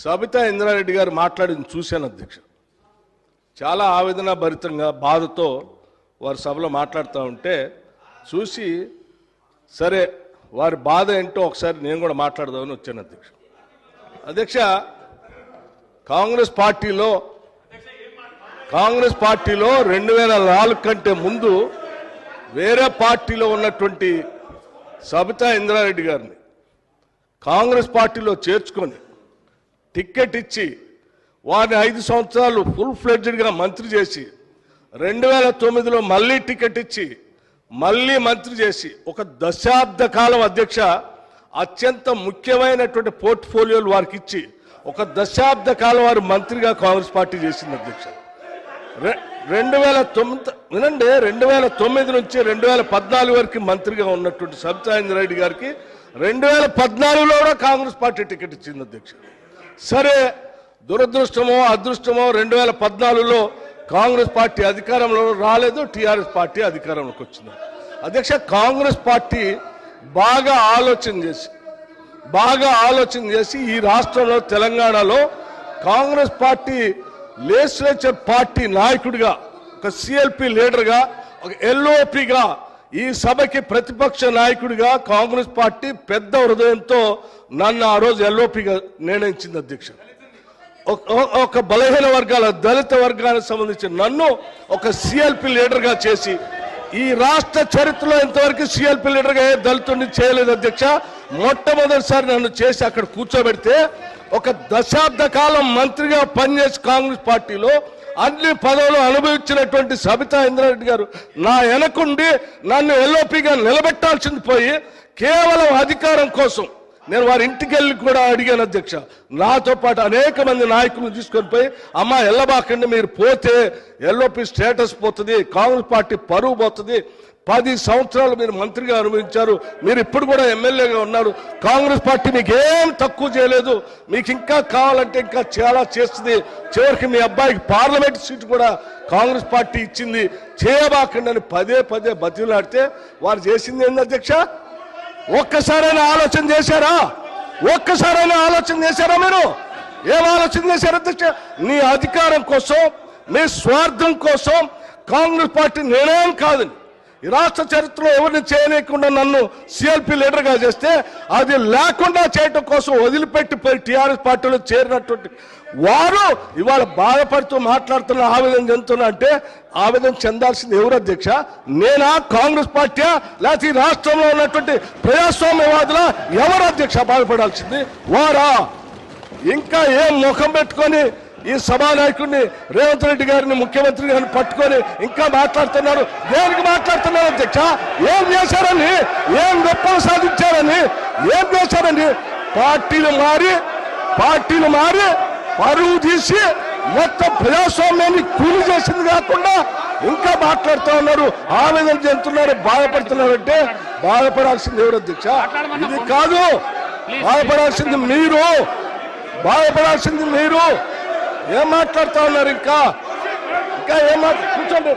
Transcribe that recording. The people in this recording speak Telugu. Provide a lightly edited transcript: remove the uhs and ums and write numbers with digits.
సబితా ఇంద్రారెడ్డి గారు మాట్లాడింది చూశాను అధ్యక్ష. చాలా ఆవేదన భరితంగా బాధతో వారి సభలో మాట్లాడుతూ ఉంటే చూసి సరే వారి బాధ ఏంటో ఒకసారి నేను కూడా మాట్లాడదామని వచ్చాను అధ్యక్ష. అధ్యక్ష, కాంగ్రెస్ పార్టీలో 2004 కంటే ముందు వేరే పార్టీలో ఉన్నటువంటి సబితా ఇంద్రారెడ్డి గారిని కాంగ్రెస్ పార్టీలో చేర్చుకొని టికెట్ ఇచ్చి వారిని 5 సంవత్సరాలు ఫుల్ ఫ్లెడ్జ్డ్గా మంత్రి చేసి 2009లో మళ్ళీ టికెట్ ఇచ్చి మళ్ళీ మంత్రి చేసి ఒక దశాబ్ద కాలం అధ్యక్ష అత్యంత ముఖ్యమైనటువంటి పోర్ట్ఫోలియోలు వారికి ఇచ్చి ఒక దశాబ్ద కాలం వారు మంత్రిగా కాంగ్రెస్ పార్టీ చేసింది అధ్యక్ష. 2009 నుంచి 2014 వరకు మంత్రిగా ఉన్నటువంటి సబితా ఇంద్రారెడ్డి గారికి 2014లో కూడా కాంగ్రెస్ పార్టీ టికెట్ ఇచ్చింది అధ్యక్ష. సరే, దురదృష్టమో అదృష్టమో 2014లో కాంగ్రెస్ పార్టీ అధికారంలో రాలేదు, టీఆర్ఎస్ పార్టీ అధికారంలోకి వచ్చింది అధ్యక్ష. కాంగ్రెస్ పార్టీ బాగా ఆలోచన చేసి ఈ రాష్ట్రంలో తెలంగాణలో కాంగ్రెస్ పార్టీ లెజిస్లేచర్ పార్టీ నాయకుడిగా, ఒక సిఎల్పి లీడర్గా, ఒక ఎల్ఓపిగా, ఈ సభకి ప్రతిపక్ష నాయకుడిగా కాంగ్రెస్ పార్టీ పెద్ద హృదయంతో నన్ను ఆ రోజు ఎల్ఓపిగా నిర్ణయించింది అధ్యక్ష. ఒక బలహీన వర్గాల దళిత వర్గానికి సంబంధించిన నన్ను ఒక సిఎల్పి లీడర్గా చేసి ఈ రాష్ట్ర చరిత్రలో ఇంతవరకు సిఎల్పి లీడర్గా ఏ దళితుడిని చేయలేదు అధ్యక్ష. మొట్టమొదటిసారి నన్ను చేసి అక్కడ కూర్చోబెడితే ఒక దశాబ్ద కాలం మంత్రిగా పనిచేసి కాంగ్రెస్ పార్టీలో అన్ని పదవులు అనుభవించినటువంటి సబితా ఇంద్రారెడ్డి గారు నా వెనకుండి నన్ను ఎల్ఓపిగా నిలబెట్టాల్సింది పోయి కేవలం అధికారం కోసం నేను వారి ఇంటికి వెళ్ళి కూడా అడిగాను అధ్యక్ష. నాతో పాటు అనేక మంది నాయకులను తీసుకొని పోయి అమ్మ ఎల్లబాకండి, మీరు పోతే ఎల్ఓపి స్టేటస్ పోతుంది, కాంగ్రెస్ పార్టీ పరువు పోతుంది, 10 సంవత్సరాలు మీరు మంత్రిగా అనుభవించారు, మీరు ఇప్పుడు కూడా ఎమ్మెల్యేగా ఉన్నారు, కాంగ్రెస్ పార్టీ మీకు ఏం తక్కువ చేయలేదు, మీకు ఇంకా కావాలంటే ఇంకా చాలా చేస్తుంది, చివరికి మీ అబ్బాయికి పార్లమెంట్ సీటు కూడా కాంగ్రెస్ పార్టీ ఇచ్చింది, చేయబాకండి అని పదే బతిలాడితే వారు చేసింది ఏంది అధ్యక్ష? ఒక్కసారైనా ఆలోచన చేశారా? మీరు ఏం ఆలోచన చేశారు అధ్యక్ష? నీ అధికారం కోసం, మీ స్వార్థం కోసం కాంగ్రెస్ పార్టీ నిర్ణయం కాదని ఈ రాష్ట్ర చరిత్రలో ఎవరిని చేయలేకుండా నన్ను సిఎల్పి లీడర్గా చేస్తే అది లేకుండా చేయటం కోసం వదిలిపెట్టిపోయి టీఆర్ఎస్ పార్టీలో చేరినటువంటి వారు ఇవాళ బాధపడుతూ మాట్లాడుతున్న ఆవేదన చెందుతున్నా అంటే ఆవేదన చెందాల్సింది ఎవరు అధ్యక్ష? నేనా, కాంగ్రెస్ పార్టీ, లేకపోతే ఈ రాష్ట్రంలో ఉన్నటువంటి ప్రజాస్వామ్యవాదుల? ఎవరు అధ్యక్ష బాధపడాల్సింది? వారా? ఇంకా ఏం ముఖం పెట్టుకొని ఈ సభానాయకుడిని రేవంత్ రెడ్డి గారిని, ముఖ్యమంత్రి గారిని పట్టుకొని ఇంకా మాట్లాడుతున్నారు? దేనికి మాట్లాడుతున్నారు అధ్యక్ష? ఏం చేశారని, ఏం గొప్పలు సాధించారని, ఏం చేశారని? పార్టీలు మారి పరువు తీసి మొత్తం ప్రజాస్వామ్యాన్ని కూలి చేసింది కాకుండా ఇంకా మాట్లాడుతూ ఉన్నారు, ఆవేదన చెందుతున్నారు, బాధపడుతున్నారు. అంటే బాధపడాల్సింది ఎవరు అధ్యక్ష? ఇది కాదు, బాధపడాల్సింది మీరు. ఏం మాట్లాడుతూ ఉన్నారు? ఇంకా ఏం కూర్చోండి.